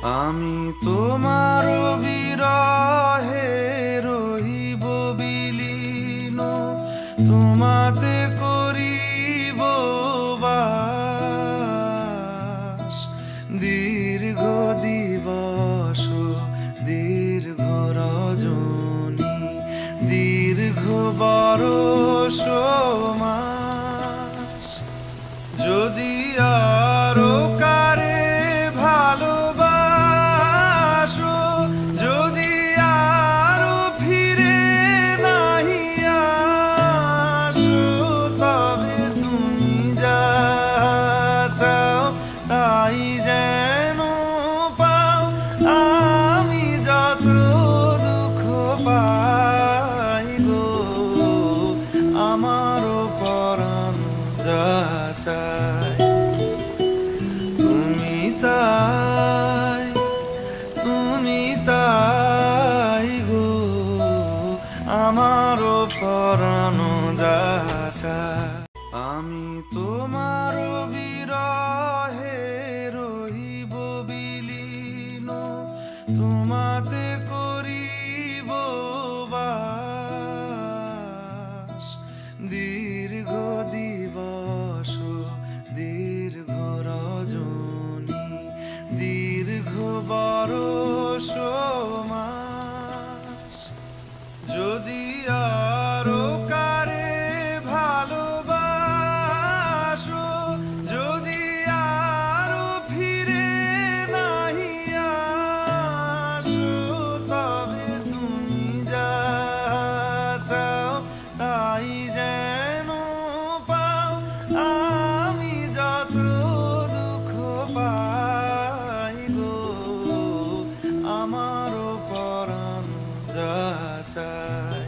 আমি তোমার বিরহে রহিব বিলীন, তোমাতে করিব বাস। দীর্ঘ দিবস দীর্ঘ রজনী, দীর্ঘ বরষ মাস। যদি আরো কারে ভালোবাসো, যদি আরো ফিরে নাহি আসো, তবে তুমি যা চাও তাই যেন পাও। আমি যত দুঃখ পাই গো, আমারও পরাণ যা চায় তুমি তাই, তুমি তাই গো, আমারও পরাণ যা চায়। আমি তোমার বিরহে রহিব বিলীন, তোমাতে করিব বাস। দীর্ঘ দিবস দীর্ঘ রজনী, দীর্ঘ বরষ মাস। যদি আরো কারে ভালোবাসো, যদি আরো ফিরে নাহি আসো, তবে তুমি যা চাও তাই যেন পাও। আমি যত দুঃখ পাই গো, আমারও পরাণ যা চায়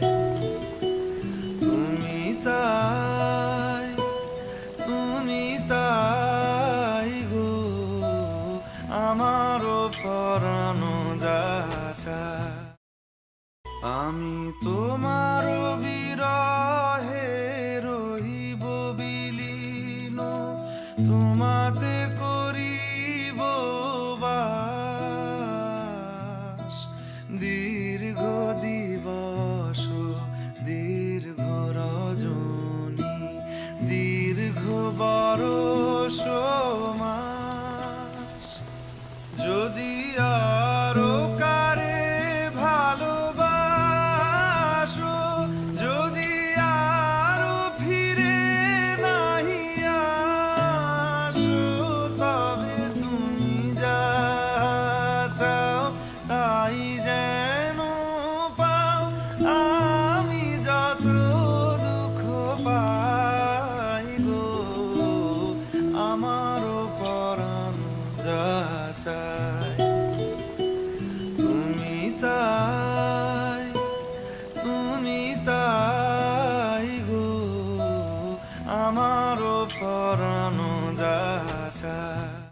তুমি তাই, তুমি তাই গো, আমারও পরাণ যা চায়। আমি তোমার বিরহে রহিব বিলীন, তোমাতে করিব বাস। দীর্ঘ দিবস দীর্ঘ রজনী, দীর্ঘ বরষ মাস। যদি আরো কারে ভালোবাসো, যদি আরো ফিরে নাহি আসো, তবে তুমি যা চাও তাই যেন পাও। আমি যত দুঃখ পাই গো, আমারও পরাণ যা চায় তুমি তাই, তুমি তাই গো, আমারও পরাণ যা চায়।